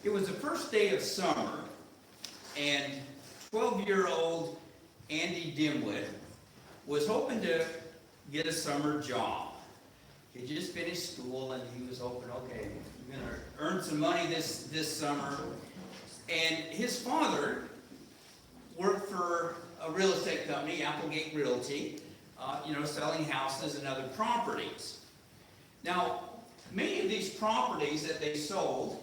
It was the first day of summer, and 12-year-old Andy Dimwit was hoping to get a summer job. He just finished school, and he was hoping, okay, I'm going to earn some money this summer. And his father worked for a real estate company, Applegate Realty, selling houses and other properties. Now, many of these properties that they sold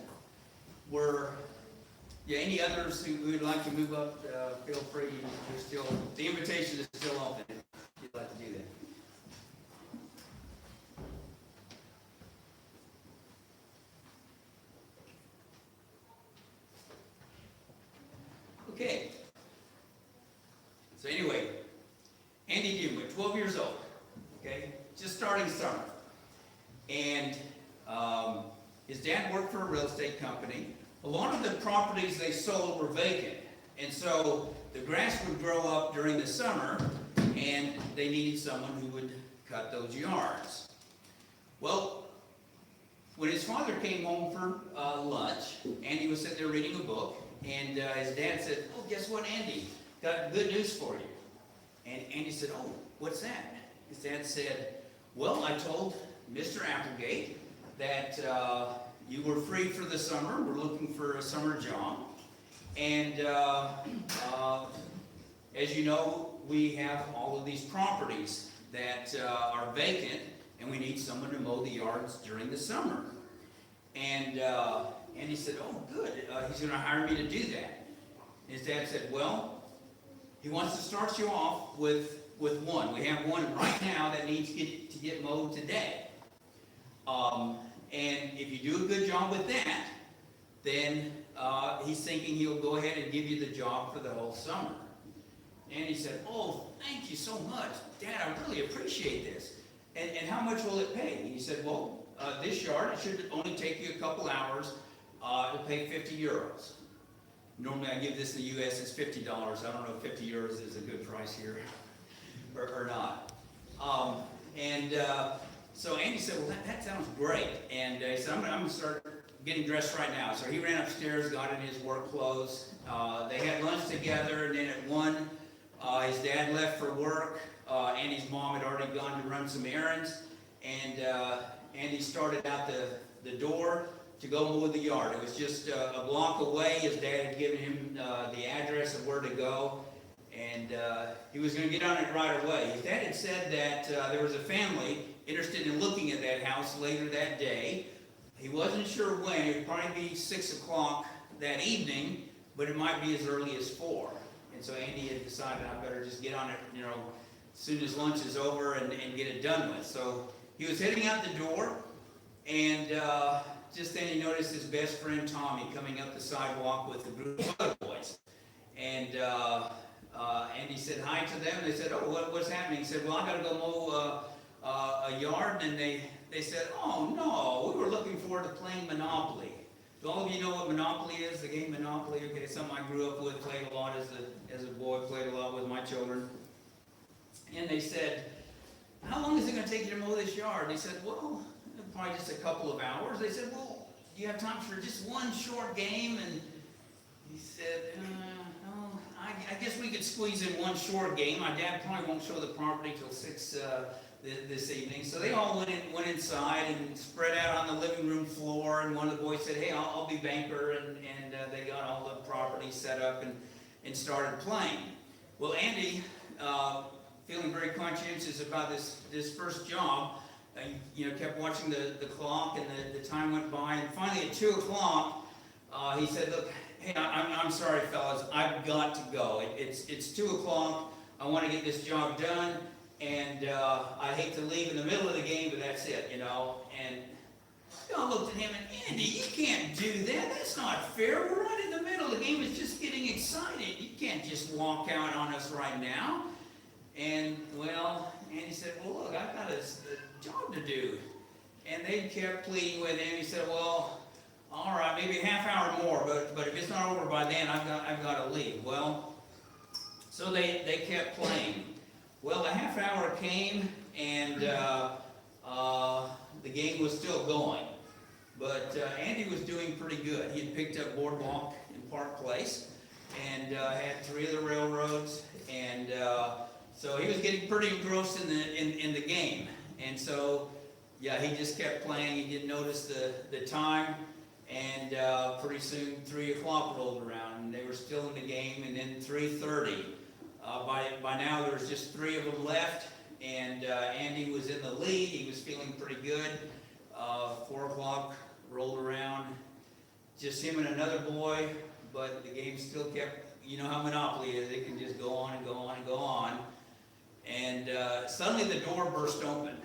were, any others who would like to move up, feel free. The invitation is still open if you'd like to do that. Okay. So anyway, Andy Dimwit, 12 years old, okay, just starting summer. And his dad worked for a real estate company. A lot of the properties they sold were vacant. And so the grass would grow up during the summer, and they needed someone who would cut those yards. Well, when his father came home for lunch, Andy was sitting there reading a book, and his dad said, "Oh, guess what, Andy? Got good news for you." And Andy said, "Oh, what's that?" His dad said, "Well, I told Mr. Applegate that you were free for the summer. We're looking for a summer job. And as you know, we have all of these properties that are vacant, and we need someone to mow the yards during the summer." And he said, "Oh, good. He's going to hire me to do that." His dad said, "Well, he wants to start you off with one. We have one right now that needs to get mowed today. And if you do a good job with that, then he's thinking he'll go ahead and give you the job for the whole summer." And he said, "Oh, thank you so much, Dad. I really appreciate this. And how much will it pay?" And he said, "Well, this yard, it should only take you a couple hours. It'll pay 50 euros. Normally I give this in the U.S. it's $50. I don't know if 50 euros is a good price here or not." So Andy said, "Well, that sounds great." And he said, I'm going to start getting dressed right now." So he ran upstairs, got in his work clothes. They had lunch together, and then at 1, his dad left for work. Andy's mom had already gone to run some errands. And Andy started out the door to go mow the yard. It was just a block away. His dad had given him the address of where to go. And he was going to get on it right away. His dad had said that there was a family interested in looking at that house later that day. He wasn't sure when. It would probably be 6 o'clock that evening, but it might be as early as 4. And so Andy had decided, I better just get on it, as soon as lunch is over and get it done with. So he was heading out the door, and just then he noticed his best friend Tommy coming up the sidewalk with a group of other boys. And Andy said hi to them. They said, "Oh, what's happening?" He said, "Well, I got to go mow a yard." And they said, "Oh, no, we were looking forward to playing Monopoly." Do all of you know what Monopoly is? The game Monopoly? Okay, it's something I grew up with, played a lot as a boy, played a lot with my children. And they said, "How long is it going to take you to mow this yard?" He said, "Well, probably just a couple of hours." They said, "Well, do you have time for just one short game?" And he said, "No, I guess we could squeeze in one short game. My dad probably won't show the property till 6 this evening." So they all went inside and spread out on the living room floor. And one of the boys said, "Hey, I'll be banker." And they got all the property set up and started playing. Well, Andy, feeling very conscientious about this first job, kept watching the clock, and the time went by. And finally, at 2 o'clock, he said, "Look, hey, I'm sorry, fellas, I've got to go. It's 2 o'clock. I want to get this job done, and I hate to leave in the middle of the game, but that's it, And they all looked at him, and, "Andy, you can't do that. That's not fair. We're right in the middle. The game is just getting excited. You can't just walk out on us right now." And, well, Andy said, "Well, look, I've got a job to do." And they kept pleading with him. He said, "Well, all right, maybe a half hour more, but if it's not over by then, I've got to leave." Well, so they kept playing. Well, the half hour came, and the game was still going. But Andy was doing pretty good. He had picked up Boardwalk in Park Place and had 3 of the railroads, and so he was getting pretty engrossed in the game. And so, yeah, he just kept playing. He didn't notice the time, and pretty soon 3 o'clock rolled around, and they were still in the game. And then 3:30. By now there was just 3 of them left, and Andy was in the lead. He was feeling pretty good. 4 o'clock rolled around, just him and another boy, but the game still kept, you know how Monopoly is, it can just go on and go on and go on. And suddenly the door burst open,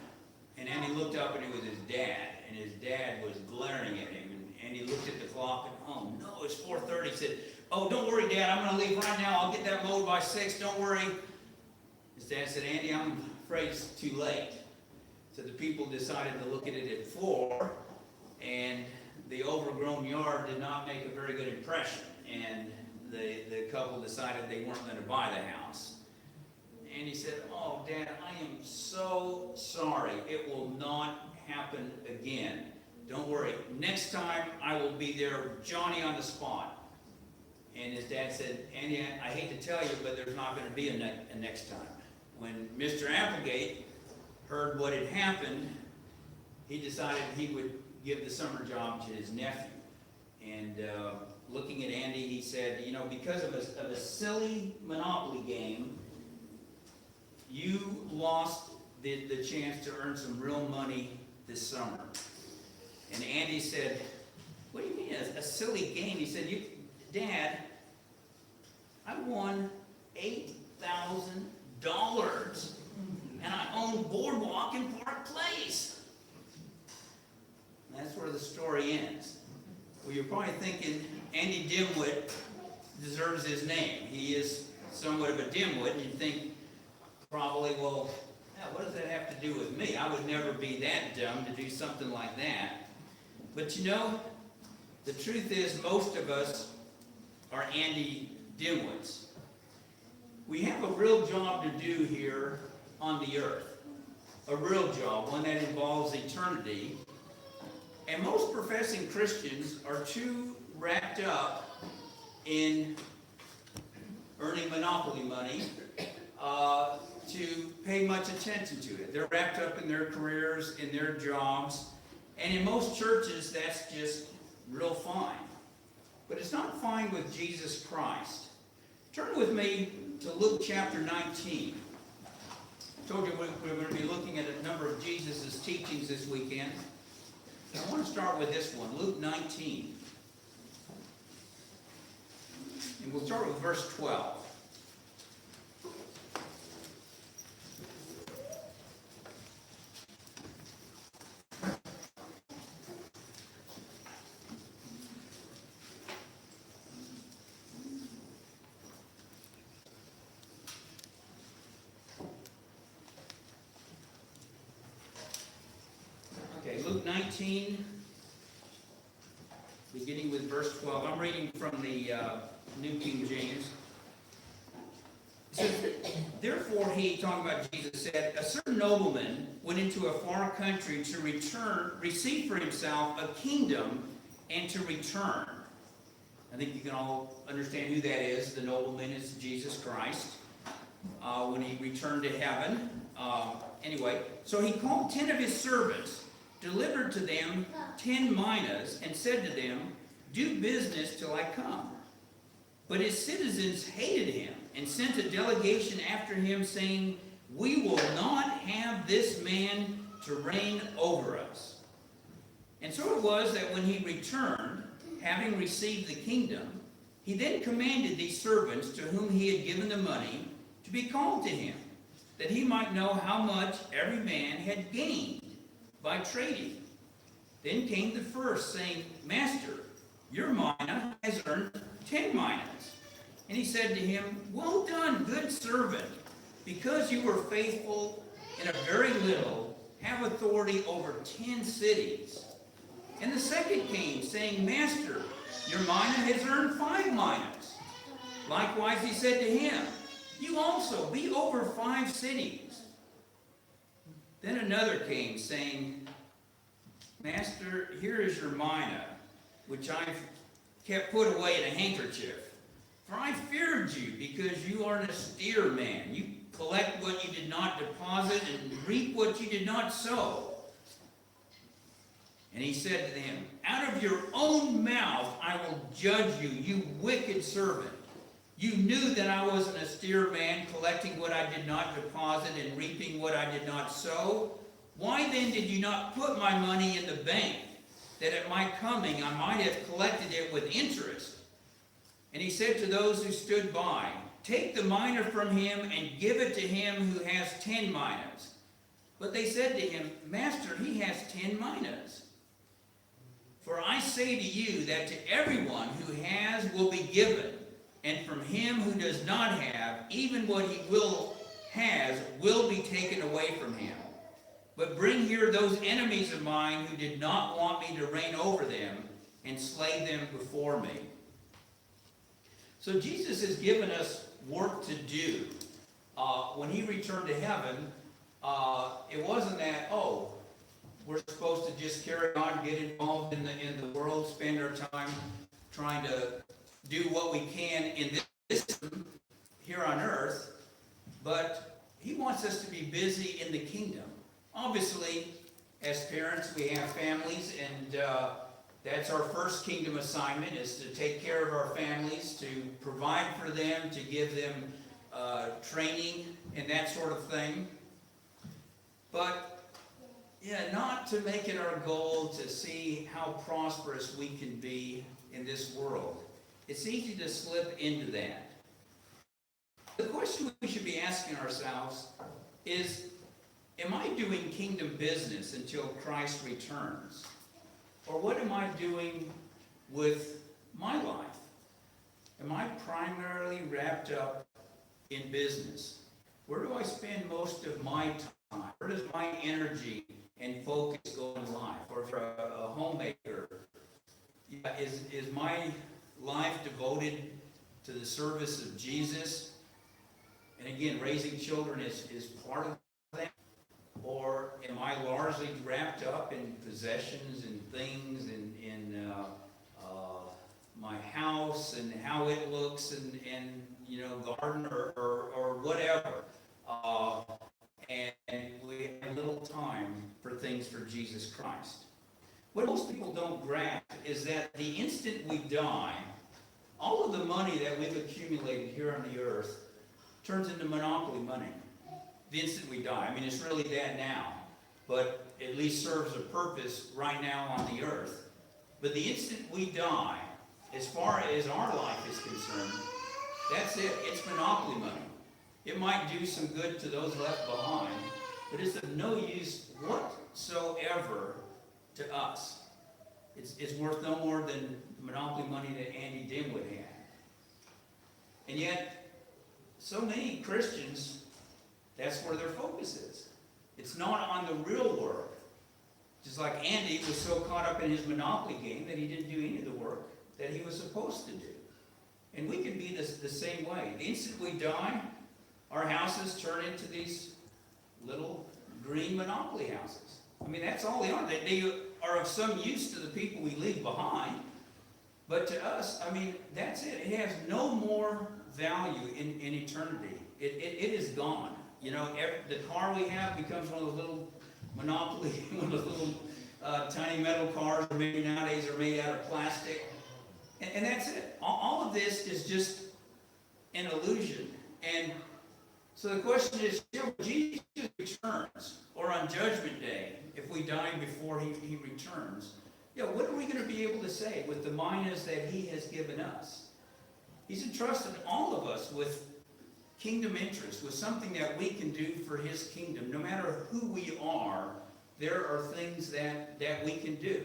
and Andy looked up, and it was his dad, and his dad was glaring at him, and Andy looked at the clock, and oh no, it's 4:30. He said, "Oh, don't worry, Dad, I'm going to leave right now. I'll get that mowed by 6, don't worry." His dad said, "Andy, I'm afraid it's too late." So the people decided to look at it at 4, and the overgrown yard did not make a very good impression, and the couple decided they weren't going to buy the house. And he said, "Oh, Dad, I am so sorry. It will not happen again. Don't worry. Next time I will be there, Johnny on the spot." And his dad said, "Andy, I hate to tell you, but there's not going to be a next time." When Mr. Applegate heard what had happened, he decided he would give the summer job to his nephew. And looking at Andy, he said, "You know, because of a silly Monopoly game, you lost the chance to earn some real money this summer." And Andy said, "What do you mean, a silly game?" He said, "Dad, I won $8,000, and I own Boardwalk in Park Place." And that's where the story ends. Well, you're probably thinking Andy Dimwit deserves his name. He is somewhat of a dimwit, and you think probably, well, yeah, what does that have to do with me? I would never be that dumb to do something like that. But you know, the truth is most of us are Andy Dimwits. We have a real job to do here on the earth. A real job, one that involves eternity. And most professing Christians are too wrapped up in earning Monopoly money to pay much attention to it. They're wrapped up in their careers, in their jobs, and in most churches that's just real fine. But it's not fine with Jesus Christ. Turn with me to Luke chapter 19. I told you we're going to be looking at a number of Jesus' teachings this weekend. I want to start with this one, Luke 19. And we'll start with verse 12. Luke 19, beginning with verse 12. I'm reading from the New King James. It says, "Therefore he," talking about Jesus, said, "a certain nobleman went into a far country to receive for himself a kingdom and to return." I think you can all understand who that is. The nobleman is Jesus Christ. When he returned to heaven. Anyway, so he called 10 of his servants, delivered to them 10 minas, and said to them, "Do business till I come." But his citizens hated him and sent a delegation after him, saying, "We will not have this man to reign over us." And so it was that when he returned, having received the kingdom, he then commanded these servants to whom he had given the money to be called to him, that he might know how much every man had gained by trading. Then came the first, saying, "Master, your mina has earned 10 minas." And he said to him, "Well done, good servant. Because you were faithful in a very little, have authority over 10 cities." And the second came, saying, "Master, your mina has earned 5 minas." Likewise he said to him, "You also be over 5 cities." Then another came, saying, Master, here is your mina, which I've kept put away in a handkerchief. For I feared you, because you are an austere man. You collect what you did not deposit and reap what you did not sow. And he said to him, out of your own mouth I will judge you, you wicked servant. You knew that I was an austere man, collecting what I did not deposit and reaping what I did not sow. Why then did you not put my money in the bank, that at my coming I might have collected it with interest? And he said to those who stood by, take the mina from him and give it to him who has 10 minas. But they said to him, Master, he has 10 minas. For I say to you that to everyone who has will be given, and from him who does not have, even what he has will be taken away from him. But bring here those enemies of mine who did not want me to reign over them, and slay them before me. So Jesus has given us work to do. When he returned to heaven, it wasn't that, we're supposed to just carry on, get involved in the world, spend our time trying to do what we can in this here on earth, but he wants us to be busy in the kingdom. Obviously, as parents, we have families, and that's our first kingdom assignment, is to take care of our families, to provide for them, to give them training and that sort of thing. But not to make it our goal to see how prosperous we can be in this world. It's easy to slip into that. The question we should be asking ourselves is, am I doing kingdom business until Christ returns? Or what am I doing with my life? Am I primarily wrapped up in business? Where do I spend most of my time? Where does my energy and focus go in life? Or for a homemaker, is my life devoted to the service of Jesus? And again, raising children is part of that. Or am I largely wrapped up in possessions and things and in my house and how it looks and garden or whatever? And we have little time for things for Jesus Christ. What most people don't grasp is that the instant we die, all of the money that we've accumulated here on the earth turns into monopoly money. The instant we die. I mean, it's really that now, but at least serves a purpose right now on the earth. But the instant we die, as far as our life is concerned, that's it. It's monopoly money. It might do some good to those left behind, but it's of no use whatsoever to us. It's worth no more than the monopoly money that Andy Dimwood had. And yet, so many Christians, that's where their focus is. It's not on the real work. Just like Andy was so caught up in his monopoly game that he didn't do any of the work that he was supposed to do. And we can be the same way. The instant we die, our houses turn into these little green monopoly houses. I mean, that's all they are. They are of some use to the people we leave behind. But to us, I mean, that's it. It has no more value in eternity. It is gone. The car we have becomes one of those little monopoly, one of those little tiny metal cars, or maybe nowadays are made out of plastic. And that's it. All of this is just an illusion. And so the question is, when Jesus returns, or on Judgment Day, if we die before he returns, what are we going to be able to say with the minas that he has given us? He's entrusted all of us with kingdom interest, with something that we can do for his kingdom. No matter who we are, there are things that we can do.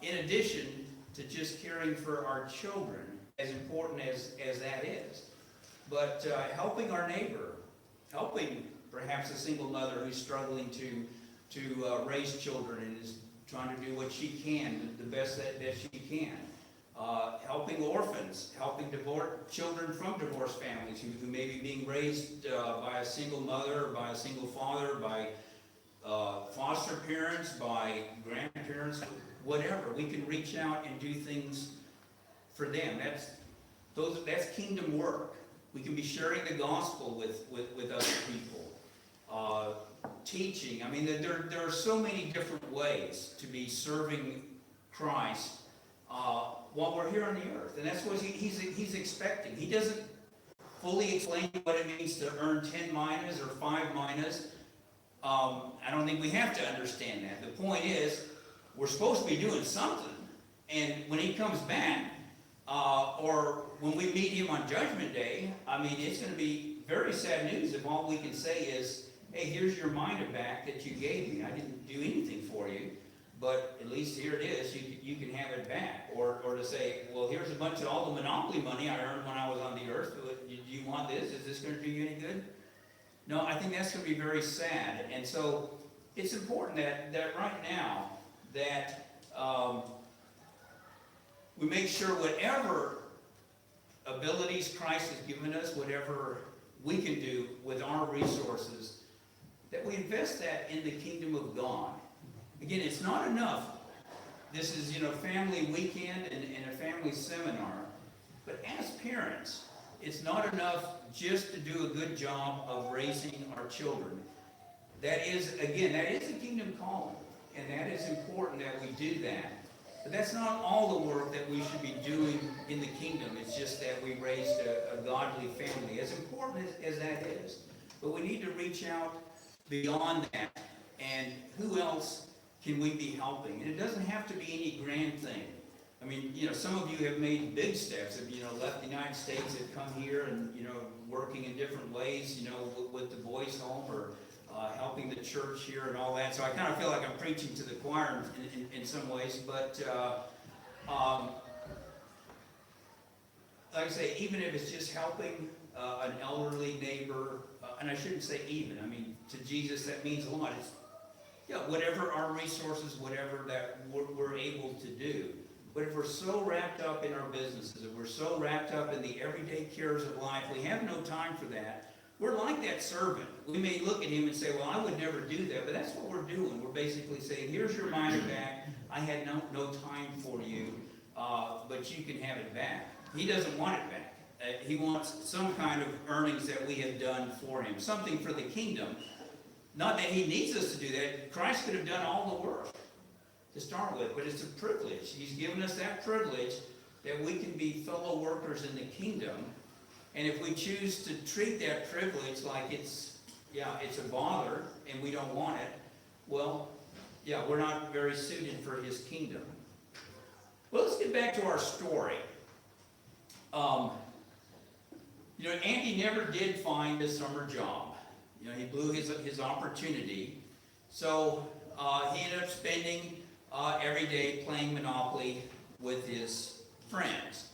In addition to just caring for our children, as important as that is. But helping our neighbor, helping perhaps a single mother who's struggling to raise children and is trying to do what she can, the best that she can. Helping orphans, helping children from divorced families who may be being raised by a single mother or by a single father, by foster parents, by grandparents, whatever. We can reach out and do things for them. That's kingdom work. We can be sharing the gospel with other people. Teaching. I mean, there are so many different ways to be serving Christ while we're here on the earth. And that's what he's expecting. He doesn't fully explain what it means to earn 10 minas or 5 minas. I don't think we have to understand that. The point is, we're supposed to be doing something. And when he comes back, or when we meet him on Judgment Day, I mean, it's going to be very sad news if all we can say is, hey, here's your mina back that you gave me. I didn't do anything for you, but at least here it is. You can have it back. Or to say, well, here's a bunch of all the monopoly money I earned when I was on the earth. Do you want this? Is this going to do you any good? No, I think that's going to be very sad. And so it's important that right now that we make sure whatever abilities Christ has given us, whatever we can do with our resources, that we invest that in the kingdom of God. Again, it's not enough. This is, family weekend and a family seminar. But as parents, it's not enough just to do a good job of raising our children. That is a kingdom calling. And that is important that we do that. But that's not all the work that we should be doing in the kingdom. It's just that we raised a godly family, as important as that is. But we need to reach out beyond that. And who else can we be helping? And it doesn't have to be any grand thing. I mean, some of you have made big steps. Have, left the United States, have come here and, working in different ways, with the boys' home or helping the church here and all that. So I kind of feel like I'm preaching to the choir in some ways. But like I say, even if it's just helping an elderly neighbor, and I shouldn't say even, I mean, to Jesus that means a lot. It's, whatever our resources, whatever that we're able to do. But if we're so wrapped up in our businesses, if we're so wrapped up in the everyday cares of life, we have no time for that. We're like that servant. We may look at him and say, well, I would never do that, but that's what we're doing. We're basically saying, here's your money back. I had no time for you, but you can have it back. He doesn't want it back. He wants some kind of earnings that we have done for him, something for the kingdom. Not that he needs us to do that. Christ could have done all the work to start with, but it's a privilege. He's given us that privilege that we can be fellow workers in the kingdom. And if we choose to treat that privilege like it's a bother and we don't want it, well, we're not very suited for his kingdom. Well, let's get back to our story. Andy never did find a summer job. He blew his opportunity. So he ended up spending every day playing Monopoly with his friends.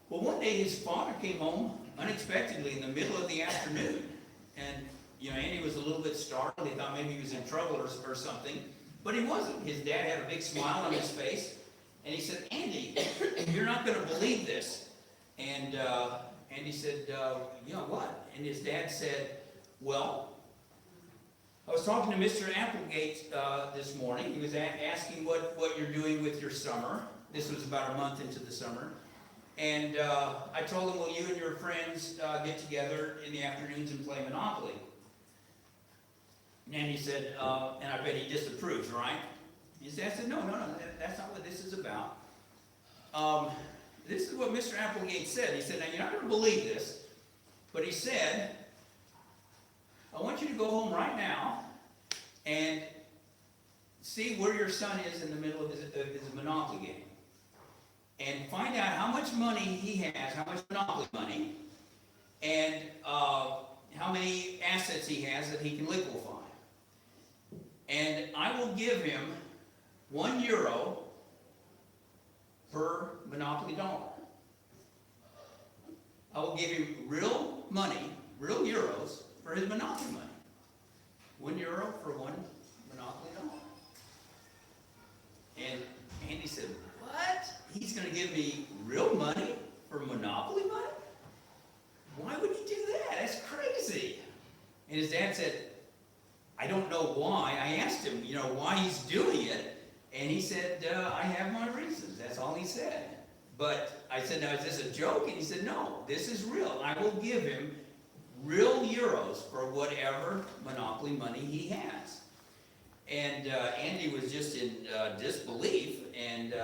Well, one day his father came home unexpectedly in the middle of the afternoon. And, Andy was a little bit startled. He thought maybe he was in trouble or something. But he wasn't. His dad had a big smile on his face. And he said, Andy, you're not going to believe this. And Andy said, what? And his dad said, well, I was talking to Mr. Applegate this morning. He was asking what you're doing with your summer. This was about a month into the summer. And I told him, well, you and your friends get together in the afternoons and play Monopoly. And he said, and I bet he disapproves, right? I said, no, that's not what this is about. This is what Mr. Applegate said. He said, now you're not going to believe this, but he said, I want you to go home right now and see where your son is in the middle of his Monopoly game. And find out how much money he has, how much Monopoly money, and how many assets he has that he can liquefy. And I will give him €1 per Monopoly dollar. I will give him real money, real euros, for his Monopoly money. €1 for one Monopoly dollar. And Andy said, what? He's going to give me real money for Monopoly money? Why would he do that? That's crazy. And his dad said, I I have my reasons. That's all he said. But I said, now is this a joke? And he said, no, this is real. I will give him real euros for whatever monopoly money he has. And Andy was just in disbelief. And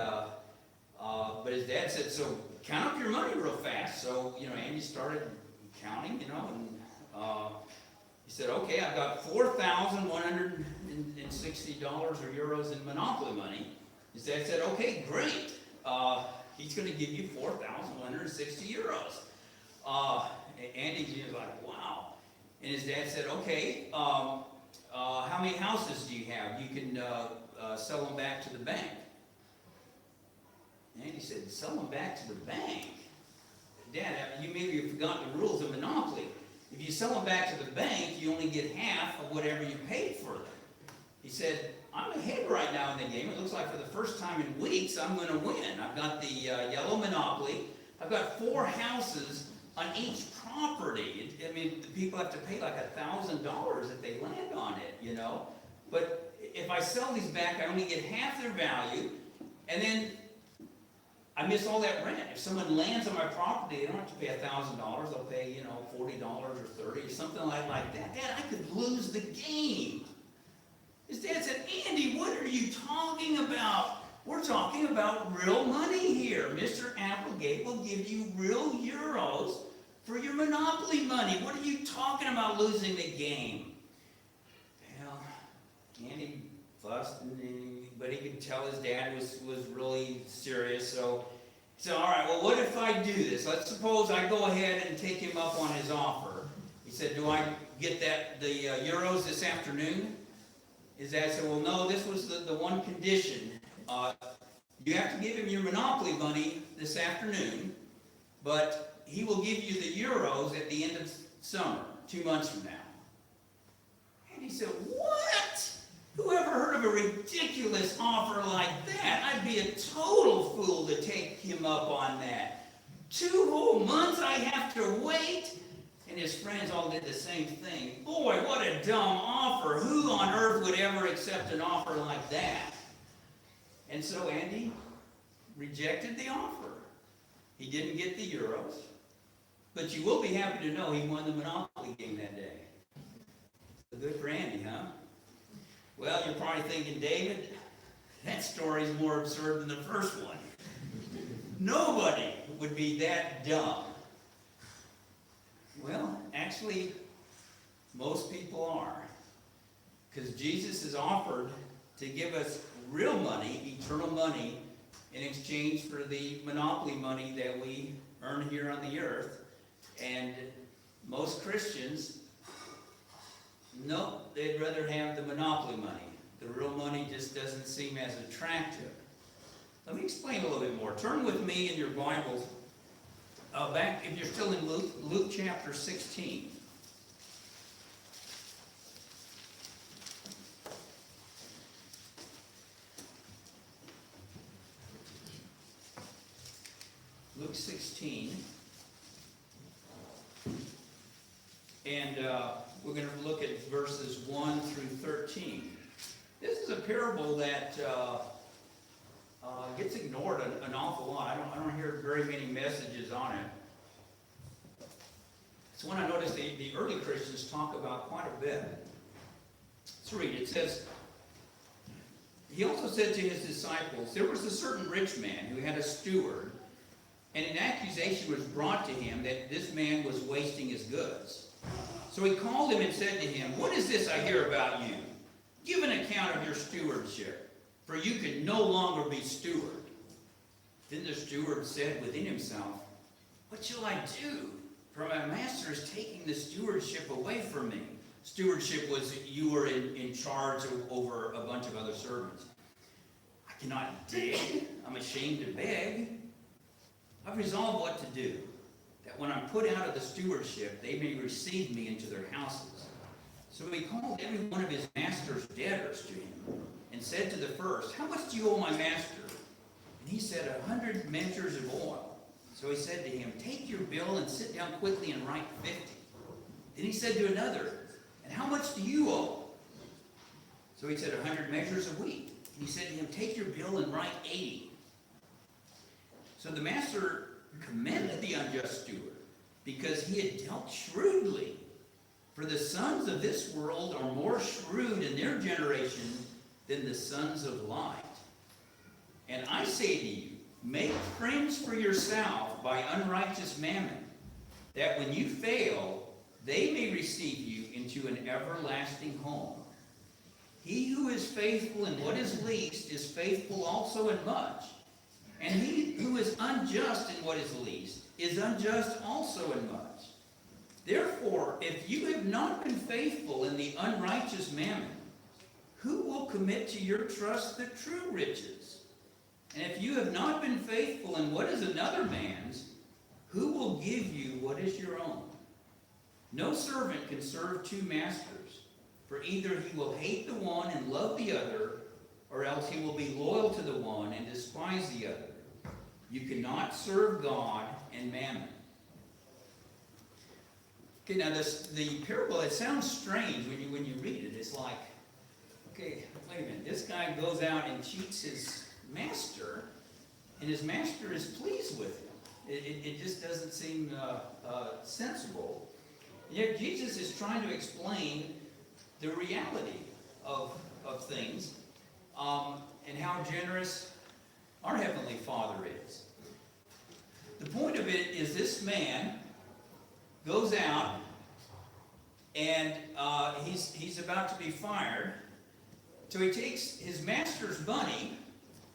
but his dad said, so count up your money real fast. So, Andy started counting, and he said, okay, I've got $4,160 or euros in monopoly money. His dad said, okay, great. He's going to give you 4,160 euros. Andy's like, wow. And his dad said, okay, how many houses do you have? You can sell them back to the bank. And Andy said, sell them back to the bank? Dad, you maybe have forgotten the rules of monopoly. If you sell them back to the bank, you only get half of whatever you paid for them. He said, I'm ahead right now in the game. It looks like for the first time in weeks, I'm going to win. I've got the yellow monopoly. I've got 4 houses on each property. I mean, the people have to pay like $1,000 if they land on it, But if I sell these back, I only get half their value, and then I miss all that rent. If someone lands on my property, they don't have to pay $1,000. They'll pay, $40 or $30 or something like that. Dad, I could lose the game. His dad said, Andy, what are you talking about? We're talking about real money here. Mr. Applegate will give you real euros for your monopoly money. What are you talking about losing the game? Well, Andy fussed, but he could tell his dad was really serious. So he said, all right, well, what if I do this? Let's suppose I go ahead and take him up on his offer. He said, do I get the euros this afternoon? His dad said, well, no, this was the one condition. You have to give him your monopoly money this afternoon, but he will give you the euros at the end of summer, 2 months from now. And he said, what? Who ever heard of a ridiculous offer like that? I'd be a total fool to take him up on that. 2 whole months I have to wait? And his friends all did the same thing. Boy, what a dumb offer. Who on earth would ever accept an offer like that? And so Andy rejected the offer. He didn't get the euros. But you will be happy to know he won the Monopoly game that day. So good for Andy, huh? Well, you're probably thinking, David, that story's more absurd than the first one. Nobody would be that dumb. Well, actually, most people are. Because Jesus has offered to give us real money, eternal money, in exchange for the monopoly money that we earn here on the earth. And most Christians, no, they'd rather have the monopoly money. The real money just doesn't seem as attractive. Let me explain a little bit more. Turn with me in your Bibles back, if you're still in Luke chapter 16. Luke 16. And we're going to look at verses 1 through 13. This is a parable that gets ignored an awful lot. I don't hear very many messages on it. It's one I noticed the early Christians talk about quite a bit. Let's read. It says, he also said to his disciples, there was a certain rich man who had a steward, and an accusation was brought to him that this man was wasting his goods. So he called him and said to him, what is this I hear about you? Give an account of your stewardship, for you can no longer be steward. Then the steward said within himself, what shall I do? For my master is taking the stewardship away from me. Stewardship was you were in charge over a bunch of other servants. I cannot dig. I'm ashamed to beg. I've resolved what to do, that when I'm put out of the stewardship, they may receive me into their houses. So he called every one of his master's debtors to him, and said to the first, how much do you owe my master? And he said, 100 measures of oil. So he said to him, take your bill and sit down quickly and write 50. Then he said to another, and how much do you owe? So he said, 100 measures of wheat. he said to him, take your bill and write 80. So the master commended the unjust steward because he had dealt shrewdly. For the sons of this world are more shrewd in their generation than the sons of light. And I say to you, make friends for yourself by unrighteous mammon, that when you fail, they may receive you into an everlasting home. He who is faithful in what is least is faithful also in much. And he who is unjust in what is least is unjust also in much. Therefore, if you have not been faithful in the unrighteous mammon, who will commit to your trust the true riches? And if you have not been faithful in what is another man's, who will give you what is your own? No servant can serve two masters, for either he will hate the one and love the other, or else he will be loyal to the one and despise the other. You cannot serve God and mammon. Okay, now the parable, it sounds strange when you read it. It's like, okay, wait a minute. This guy goes out and cheats his master, and his master is pleased with him. It just doesn't seem sensible. And yet Jesus is trying to explain the reality of things and how generous our Heavenly Father is. The point of it is this man goes out and he's about to be fired. So he takes his master's money,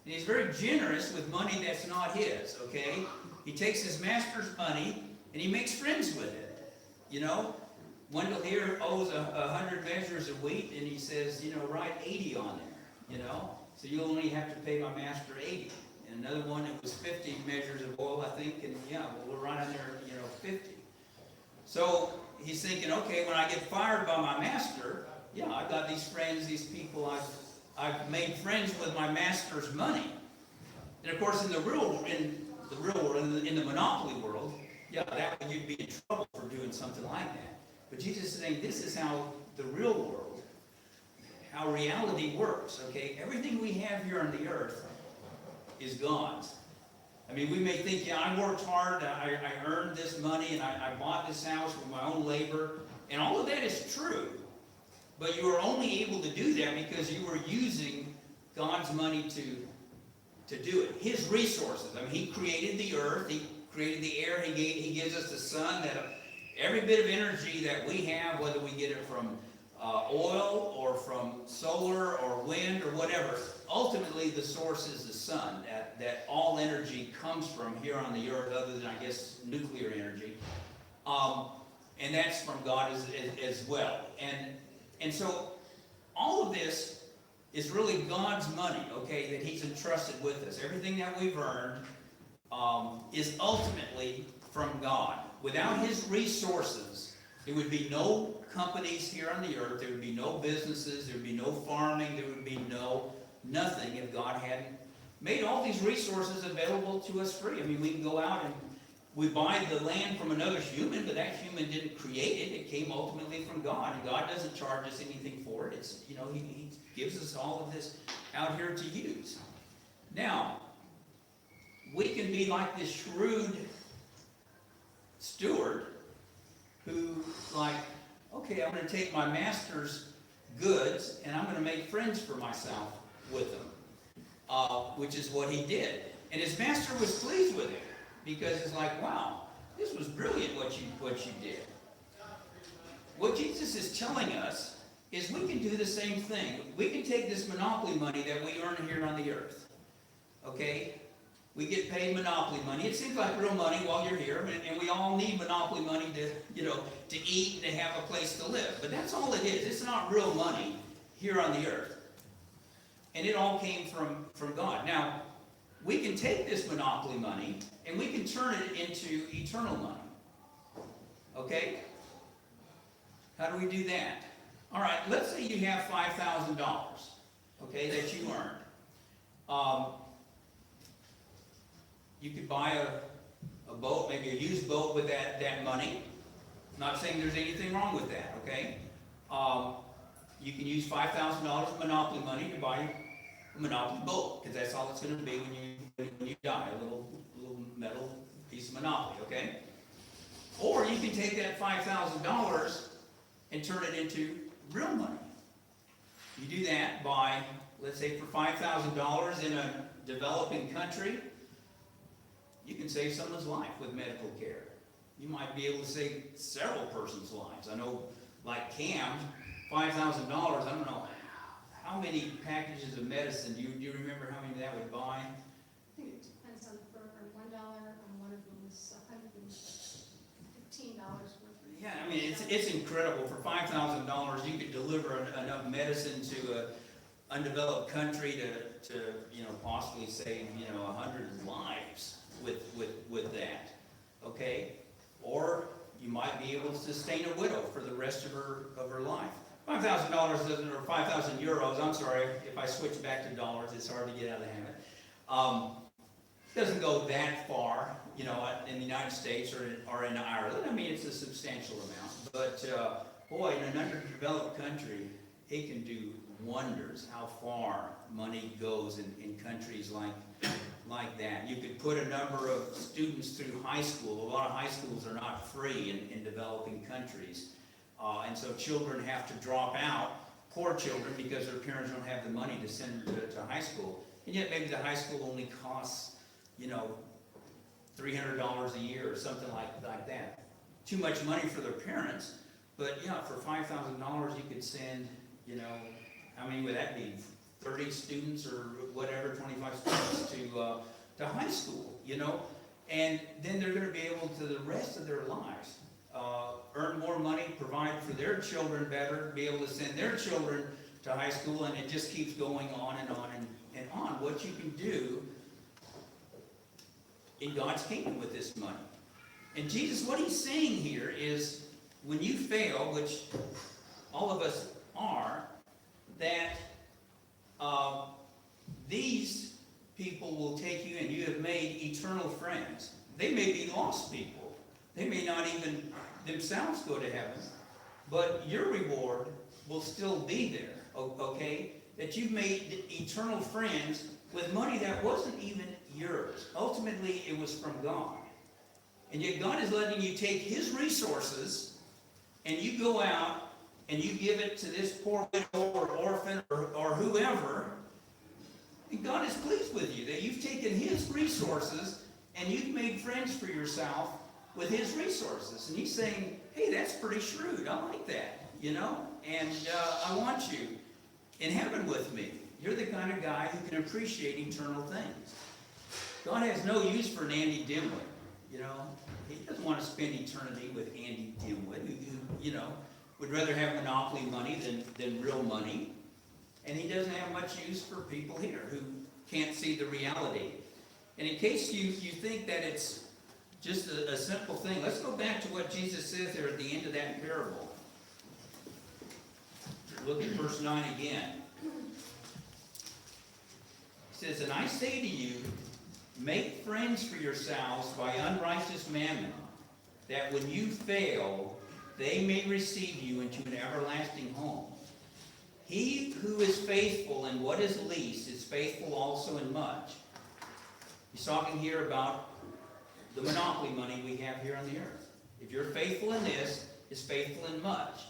and he's very generous with money that's not his, okay? He takes his master's money and he makes friends with it. You know, Wendell here owes 100 measures of wheat, and he says, write 80 on there, so you'll only have to pay my master 80. And another one, it was 50 measures of oil, I think, and we'll write on there, 50. So he's thinking, okay, when I get fired by my master, I've got these friends, these people, I've made friends with my master's money. And of course, in the real world, in the monopoly world, you'd be in trouble for doing something like that. But Jesus is saying this is how the real world, how reality works, okay? Everything we have here on the earth is God's. I mean, we may think, I worked hard, I earned this money, and I bought this house with my own labor, and all of that is true. But you are only able to do that because you were using God's money to do it. His resources. I mean, He created the earth, He created the air, He gives us the sun, that every bit of energy that we have, whether we get it from oil or from solar or wind or whatever, ultimately the source is the sun, that all energy comes from here on the earth, other than, I guess, nuclear energy. And that's from God as well. And so all of this is really God's money, okay, that He's entrusted with us. Everything that we've earned is ultimately from God. Without His resources, there would be no companies here on the earth, there would be no businesses, there would be no farming, there would be nothing if God hadn't made all these resources available to us free. I mean, we can go out and we buy the land from another human, but that human didn't create it. It came ultimately from God, and God doesn't charge us anything for it. It's, He gives us all of this out here to use. Now, we can be like this shrewd steward who, okay, I'm going to take my master's goods and I'm going to make friends for myself with them, which is what he did. And his master was pleased with him because it's like, wow, this was brilliant what you did. What Jesus is telling us is we can do the same thing. We can take this monopoly money that we earn here on the earth, okay? We get paid monopoly money. It seems like real money while you're here, and we all need monopoly money to eat and to have a place to live. But that's all it is. It's not real money here on the earth. And it all came from God. Now, we can take this monopoly money and we can turn it into eternal money. Okay? How do we do that? All right, let's say you have $5,000, okay, that you earned. You could buy a boat, maybe a used boat with that money. I'm not saying there's anything wrong with that, okay? You can use $5,000 of monopoly money to buy a Monopoly boat, because that's all it's going to be when you die, a little metal piece of Monopoly, okay? Or you can take that $5,000 and turn it into real money. You do that by, let's say for $5,000 in a developing country, you can save someone's life with medical care. You might be able to save several persons' lives. I know, like Cam, $5,000, I don't know how many packages of medicine, do you remember how many that would buy? I think it depends on the program. $1 on one of them was $115 worth. Yeah, I mean, it's incredible. For $5,000, you could deliver enough medicine to an undeveloped country to possibly save 100 lives with that. Okay, or you might be able to sustain a widow for the rest of her life. $5,000 doesn't, or 5,000 euros. I'm sorry if I switch back to dollars. It's hard to get out of the habit. Doesn't go that far, in the United States or in Ireland. I mean, it's a substantial amount. But boy, in an underdeveloped country, it can do wonders. How far money goes in countries like that. You could put a number of students through high school. A lot of high schools are not free in developing countries. And so children have to drop out, poor children, because their parents don't have the money to send them to high school. And yet maybe the high school only costs, $300 a year or something like that. Too much money for their parents, but for $5,000 you could send, how many would that be? 30 students or whatever, 25 students to high school, and then they're going to be able to the rest of their lives earn more money, provide for their children better, be able to send their children to high school, and it just keeps going on and on and on. What you can do in God's kingdom with this money. And Jesus, what he's saying here is, when you fail, which all of us are, that these people will take you, and you have made eternal friends. They may be lost people. They may not even themselves go to heaven, but your reward will still be there, okay? That you've made eternal friends with money that wasn't even yours. Ultimately, it was from God. And yet God is letting you take his resources, and you go out and you give it to this poor widow or orphan or whoever, and God is pleased with you that you've taken his resources and you've made friends for yourself with his resources. And he's saying, hey, that's pretty shrewd. I like that, and I want you in heaven with me. You're the kind of guy who can appreciate eternal things. God has no use for an Andy Dimwit, He doesn't want to spend eternity with Andy Dimwit, who would rather have monopoly money than real money. And he doesn't have much use for people here who can't see the reality. And in case you think that it's just a simple thing, let's go back to what Jesus says there at the end of that parable. Look at verse 9 again. He says, and I say to you, make friends for yourselves by unrighteous mammon, that when you fail, they may receive you into an everlasting home. He who is faithful in what is least is faithful also in much. He's talking here about the monopoly money we have here on the earth. If you're faithful in this, is faithful in much.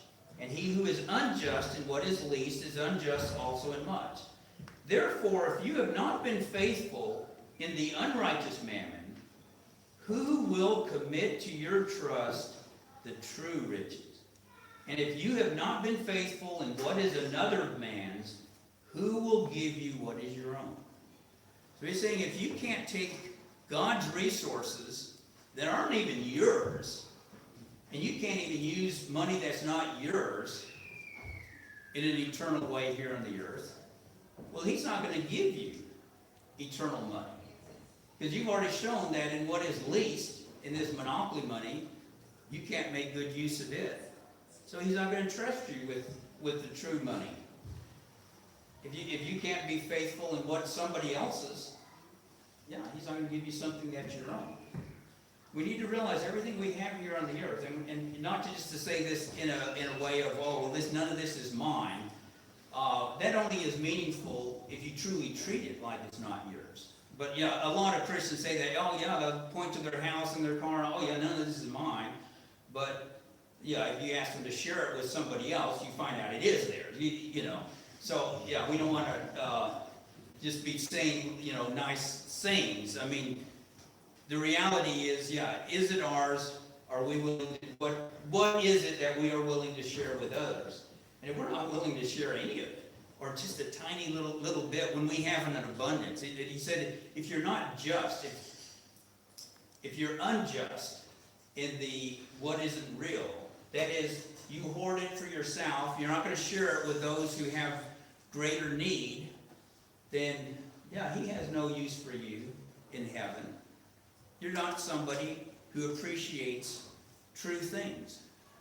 And he who is unjust in what is least is unjust also in much. Therefore, if you have not been faithful in the unrighteous mammon, who will commit to your trust the true riches? And if you have not been faithful in what is another man's, who will give you what is your own? So he's saying, if you can't take God's resources that aren't even yours, and you can't even use money that's not yours in an eternal way here on the earth, well, he's not going to give you eternal money. Because you've already shown that in what is least, in this monopoly money, you can't make good use of it. So he's not going to trust you with the true money. If you can't be faithful in what somebody else's, he's not going to give you something that's your own. We need to realize everything we have here on the earth, and not just to say this in a way of, none of this is mine. that only is meaningful if you truly treat it like it's not yours. But yeah, a lot of Christians say that, oh yeah, they'll point to their house and their car, oh yeah, none of this is mine. But yeah, if you ask them to share it with somebody else, you find out it is theirs, you know. So yeah, we don't want to just be saying, you know, nice sayings. I mean, the reality is, yeah, is it ours? Are we willing to, what is it that we are willing to share with others? And if we're not willing to share any of it, or just a tiny little bit when we have an abundance, he said, if you're not just, if you're unjust in the what isn't real, that is, you hoard it for yourself, you're not going to share it with those who have greater need, then yeah, he has no use for you in heaven. You're not somebody who appreciates true things.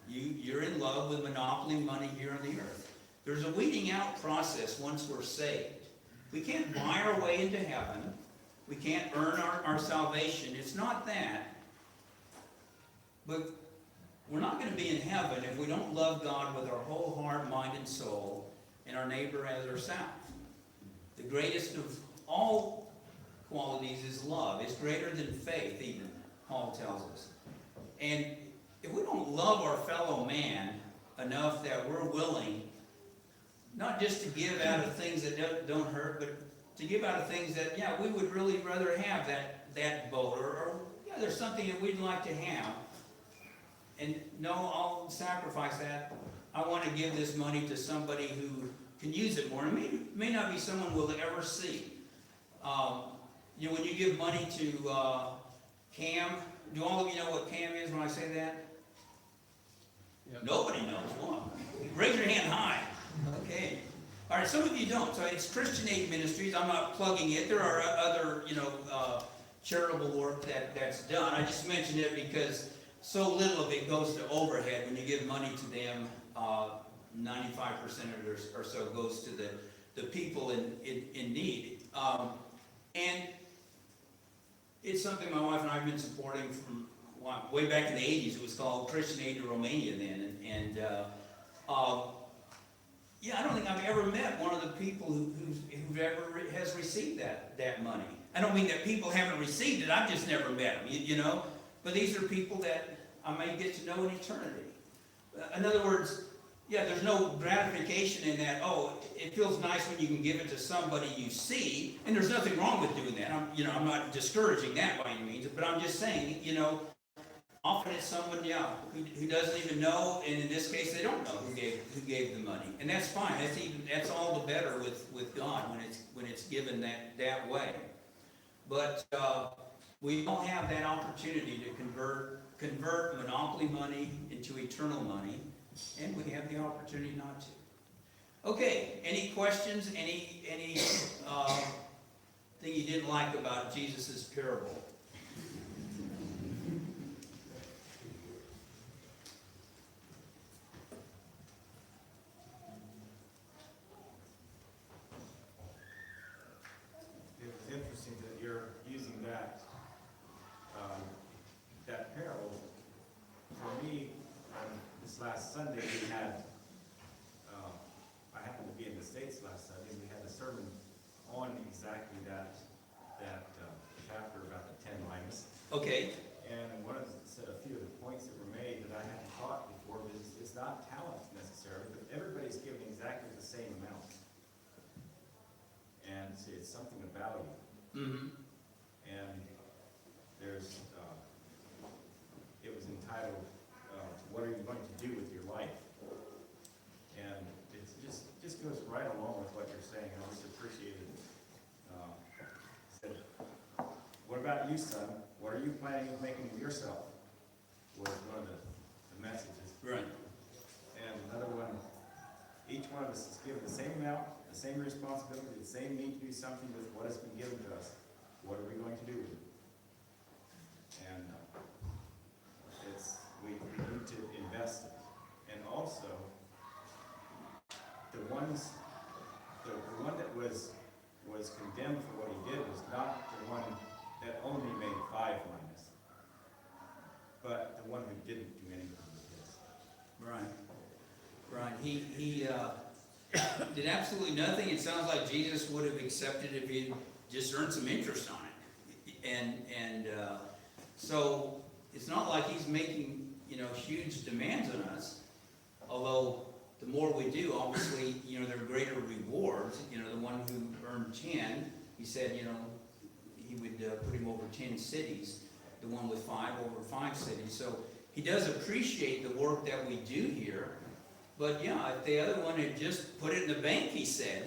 You're in love with monopoly money here on the earth. There's a weeding out process once we're saved. We can't buy our way into heaven. We can't earn our salvation. It's not that. But we're not going to be in heaven if we don't love God with our whole heart, mind, and soul, and our neighbor as ourselves. The greatest of all qualities is love. It's greater than faith, even, Paul tells us. And if we don't love our fellow man enough that we're willing not just to give out of things that don't hurt, but to give out of things that, yeah, we would really rather have that boat, or yeah, there's something that we'd like to have. And no, I'll sacrifice that. I want to give this money to somebody who can use it more. It may not be someone we'll ever see. You know, when you give money to CAM, do all of you know what CAM is when I say that? Yep. Nobody knows. Well, raise your hand high. Okay. All right, some of you don't. So it's Christian Aid Ministries. I'm not plugging it. There are other, you know, charitable work that's done. I just mentioned it because so little of it goes to overhead. When you give money to them, 95% of it or so goes to the people in need. And it's something my wife and I have been supporting from way back in the 80s. It was called Christian Aid to Romania then. And yeah, I don't think I've ever met one of the people who ever has received that money. I don't mean that people haven't received it. I've just never met them, you know. But these are people that I may get to know in eternity. In other words, yeah, there's no gratification in that. Oh, it feels nice when you can give it to somebody you see, and there's nothing wrong with doing that. I'm not discouraging that by any means, but I'm just saying, you know, often it's someone, yeah, who doesn't even know, and in this case, they don't know who gave the money, and that's fine. That's all the better with God when it's given that way. But we don't have that opportunity to convert monopoly money into eternal money, and we have the opportunity not to. Okay, any questions? Any thing you didn't like about Jesus' parable? Last Sunday we had, I happened to be in the States last Sunday, we had a sermon on exactly that chapter about the 10 minas. Okay. And a few of the points that were made that I hadn't thought before was it's not talent necessarily, but everybody's given exactly the same amount. And it's something of value. Mm-hmm. And there's, it was entitled, what are you going to do with your life? And it just goes right along with what you're saying. I just appreciate it. Said, what about you, son? What are you planning on making of yourself? Was one of the messages. Right. And another one, each one of us is given the same amount, the same responsibility, the same need to do something with what has been given to us. What are we going to do with it? And we need to invest it. And also, the one that was condemned for what he did was not the one that only made 5 minas, but the one who didn't do anything with his. Right. Right. He did absolutely nothing. It sounds like Jesus would have accepted if he just earned some interest on it. So it's not like he's making, huge demands on us. Although the more we do, obviously, there are greater rewards. The one who earned 10, he said, he would put him over 10 cities. The one with 5 over 5 cities. So he does appreciate the work that we do here. But yeah, if the other one had just put it in the bank, he said,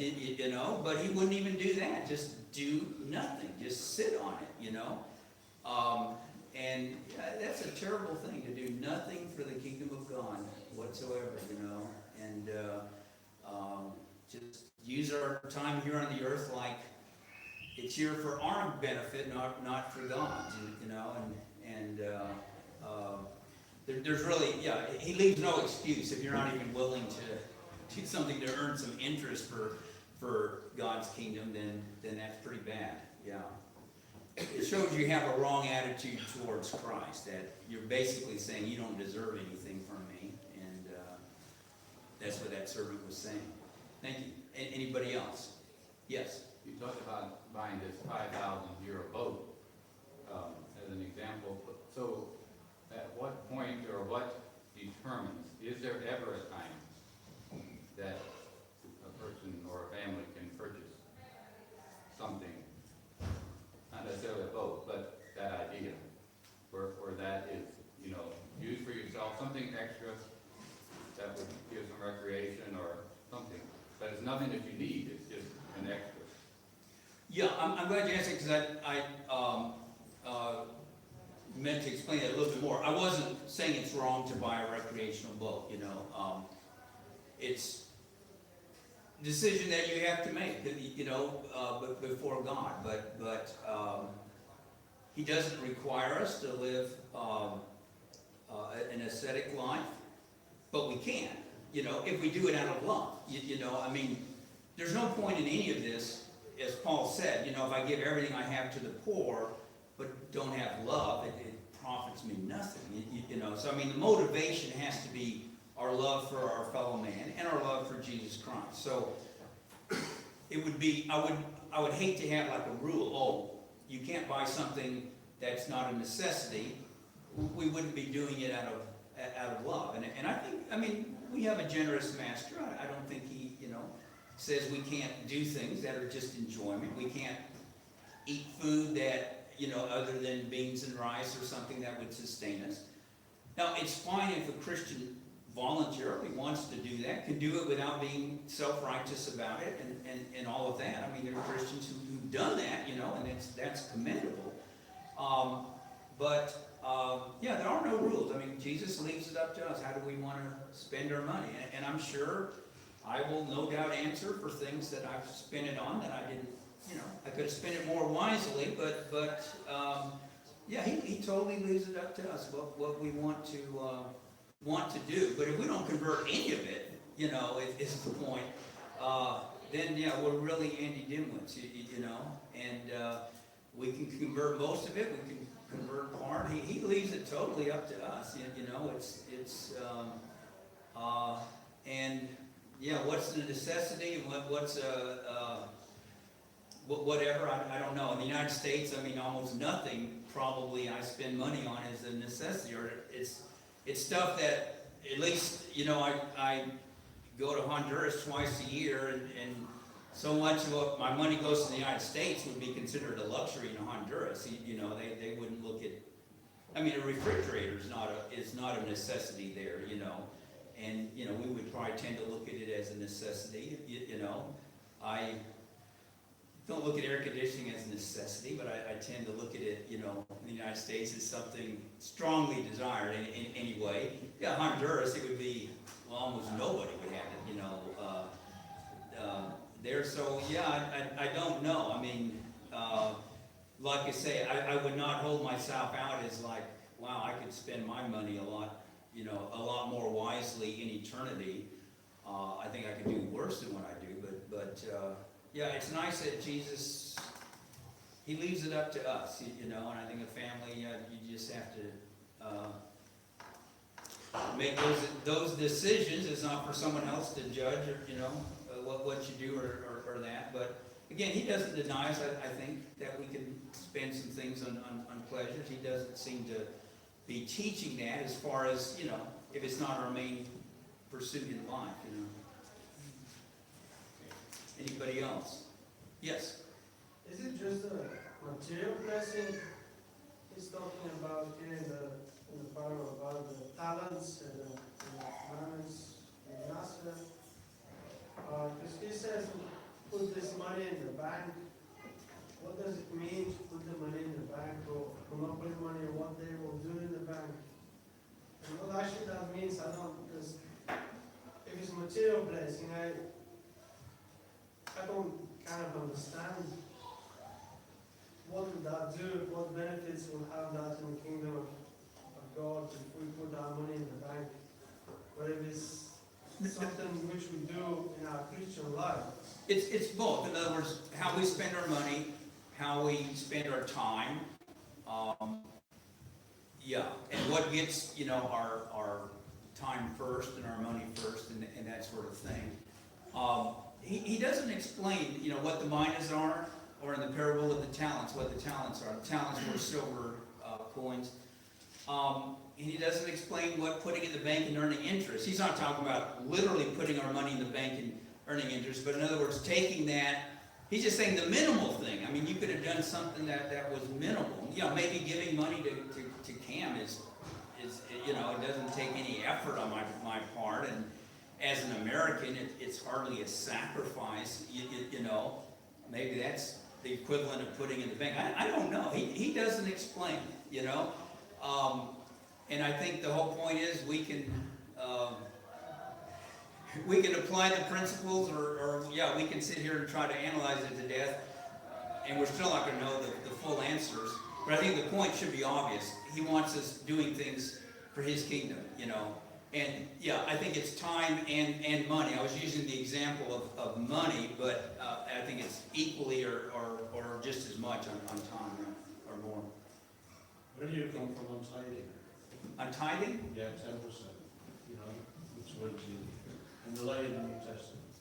but he wouldn't even do that. Just do nothing. Just sit on it, And that's a terrible thing, to do nothing for the kingdom of God whatsoever, And just use our time here on the earth like it's here for our benefit, not for God's, There's really, he leaves no excuse if you're not even willing to do something to earn some interest for God's kingdom, then that's pretty bad, It shows you have a wrong attitude towards Christ, that you're basically saying you don't deserve anything from me, and that's what that servant was saying. Thank you. Anybody else? Yes? You talked about buying this 5,000-euro boat as an example. So at what point or what determines, is there ever a time that a person or a family can purchase something, not necessarily a boat, but that idea, where that is, used for yourself, something extra that would give some recreation or something, but it's nothing that you need, it's just an extra. Yeah, I'm glad you asked it, because I meant to explain that a little bit more. I wasn't saying it's wrong to buy a recreational boat, It's a decision that you have to make, before God. But he doesn't require us to live an ascetic life, but we can, if we do it out of love. There's no point in any of this, as Paul said, if I give everything I have to the poor, but don't have love, it profits me nothing, So, the motivation has to be our love for our fellow man and our love for Jesus Christ. So, it would be, I would hate to have like a rule, you can't buy something that's not a necessity. We wouldn't be doing it out of love. And I think, we have a generous master. I don't think he, says we can't do things that are just enjoyment. We can't eat food that, other than beans and rice or something that would sustain us. Now, it's fine if a Christian voluntarily wants to do that, can do it without being self-righteous about it and all of that. There are Christians who've done that, and that's commendable. There are no rules. Jesus leaves it up to us. How do we want to spend our money? And I'm sure I will no doubt answer for things that I've spent it on that I didn't, I could have spent it more wisely, but he totally leaves it up to us what we want to do. But if we don't convert any of it, is the point, then we're really Andy Dimwits, and we can convert most of it, we can convert part. He leaves it totally up to us, what's the necessity and what's whatever, I don't know. In the United States, almost nothing probably I spend money on is a necessity, or it's stuff that, at least, I go to Honduras twice a year, and so much of what my money goes to the United States would be considered a luxury in Honduras. They wouldn't look at, a refrigerator is not a necessity there, and, we would probably tend to look at it as a necessity, I don't look at air conditioning as a necessity, but I tend to look at it, in the United States as something strongly desired in any way. Honduras, it would be, almost nobody would have it, there. So, I don't know. Like I say, I would not hold myself out as like, wow, I could spend my money a lot more wisely in eternity. I think I could do worse than what I do, but it's nice that Jesus, he leaves it up to us, and I think a family, you just have to make those decisions. It's not for someone else to judge or, what you do or that, but again, he doesn't deny us, I think, that we can spend some things on pleasures. He doesn't seem to be teaching that as far as, you know, if it's not our main pursuit in life, you know. Anybody else? Yes? Is it just a material blessing he's talking about here in the Bible about the talents and the talents and master? Because he says, put this money in the bank. What does it mean to put the money in the bank or not put money in what they will do in the bank? And what actually that means, I don't, because if it's material blessing, I don't kind of understand what would that do, what benefits will have that in the kingdom of God if we put our money in the bank. But if it's something which we do in our Christian life. It's both. In other words, how we spend our money, how we spend our time, and what gets, you know, our time first and our money first and that sort of thing. He doesn't explain, you know, what the minas are, or in the parable of the talents, what the talents are. The talents were silver coins. He doesn't explain what putting in the bank and earning interest. He's not talking about literally putting our money in the bank and earning interest, but in other words, taking that, he's just saying the minimal thing. I mean, you could have done something that was minimal. You know, maybe giving money to Cam is, you know, it doesn't take any effort on my part, and as an American, it's hardly a sacrifice, you know. Maybe that's the equivalent of putting in the bank. I don't know. He doesn't explain, you know. And I think the whole point is we can apply the principles, or we can sit here and try to analyze it to death, and we're still not going to know the full answers. But I think the point should be obvious. He wants us doing things for his kingdom, you know. And I think it's time and money. I was using the example of money, but I think it's equally or just as much on time or more. Where do you come from on tithing? On tithing? Yeah, 10%. You know, which was in the lay in the New Testament.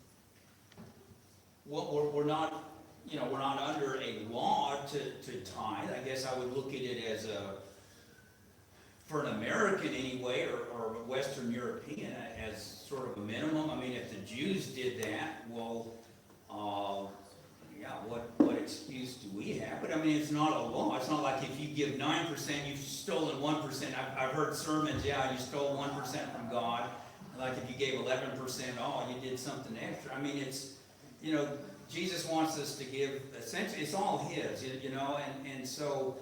Well, we're not, you know, we're not under a law to tithe. I guess I would look at it as for an American anyway, or a Western European, as sort of a minimum. I mean, if the Jews did that, well, what excuse do we have? But I mean, it's not a law. It's not like if you give 9%, you've stolen 1%. I've heard sermons, you stole 1% from God. Like if you gave 11%, you did something extra. I mean, it's, you know, Jesus wants us to give, essentially, it's all his, you know, and so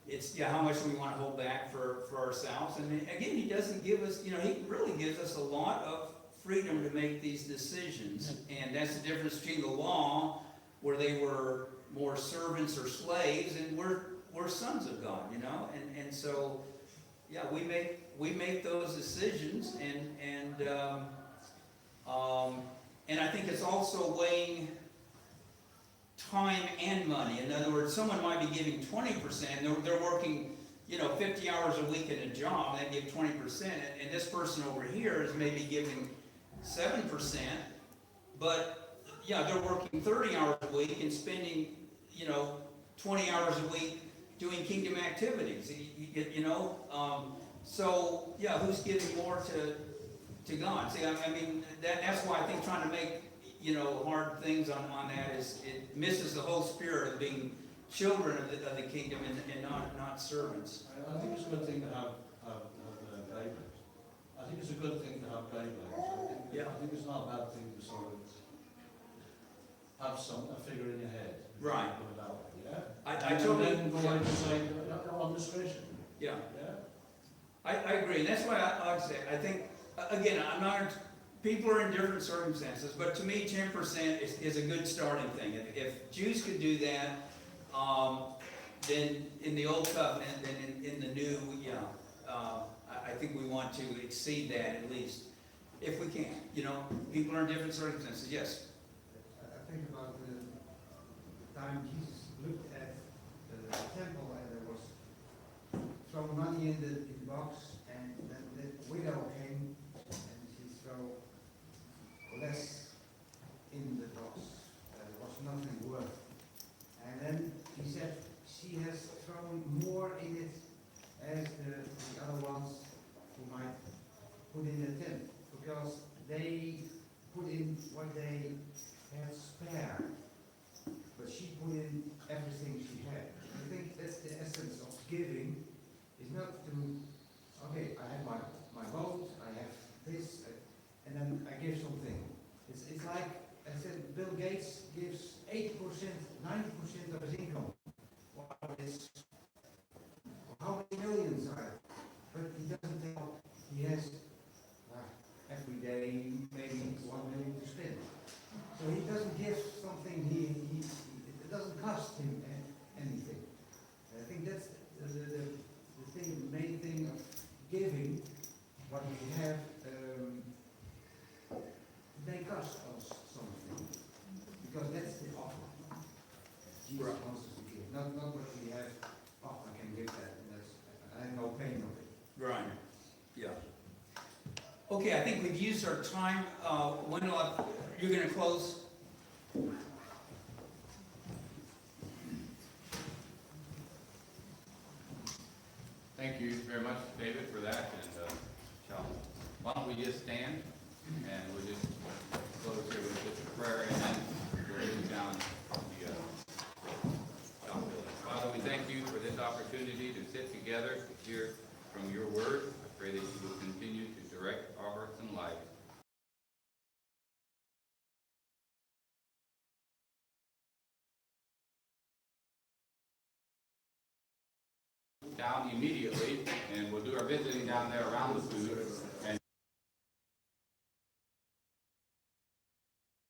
it's, how much we want to hold back for ourselves. And again, he doesn't give us, you know, he really gives us a lot of freedom to make these decisions. And that's the difference between the law, where they were more servants or slaves, and we're sons of God, you know. And so, we make those decisions, and I think it's also weighing time and money. In other words, someone might be giving 20%. They're working, you know, 50 hours a week in a job. They give 20%, and this person over here is maybe giving 7%, but they're working 30 hours a week and spending, you know, 20 hours a week doing kingdom activities. You know, so who's giving more to God? See, I mean, that's why I think trying to make, you know, hard things on that is, it misses the whole spirit of being children of the kingdom and not servants. I think it's a good thing to have guidelines. I think it's a good thing to have guidelines. I think it's not a bad thing to sort of have a figure in your head. Right. Put it out there, I totally then go out and say, on discretion. Yeah. Yeah. I agree, and that's why I say, I think, again, people are in different circumstances, but to me, 10% is a good starting thing. If Jews could do that, then in the Old Covenant, then in the New, I think we want to exceed that at least, if we can. You know, people are in different circumstances, yes. I think about the time Jesus looked at the temple and there was some money in the box, and then the widow came and she threw less thrown more in it as the other ones who might put in a tent, because they put in what they had spare, but she put in everything she had. I think that's the essence of giving, is not to, okay, I have my boat, I have this, and then I give something. It's like, I said, Bill Gates gives 80%, 90% of his income. Wow, it's, how many millions are it? But he doesn't tell, he has every day maybe 1 million to spend. So he doesn't give something, it doesn't cost him anything. I think that's the thing, the main thing of giving, what we have, it may cost us something, because that's the offer. Jesus wants us to give, not what we have, oh, I can give that, and that's, I have no pain of it. Right, yeah. Okay, I think we've used our time. Wendell, you're gonna close? Thank you very much, David, for that, and why don't we just stand, and we'll just close here with just a prayer, and then we'll move down the downhill. Father, we thank you for this opportunity to sit together to hear from your word. I pray that you will continue to direct our hearts and lives. Down immediately, and we'll do our visiting down there around the food, and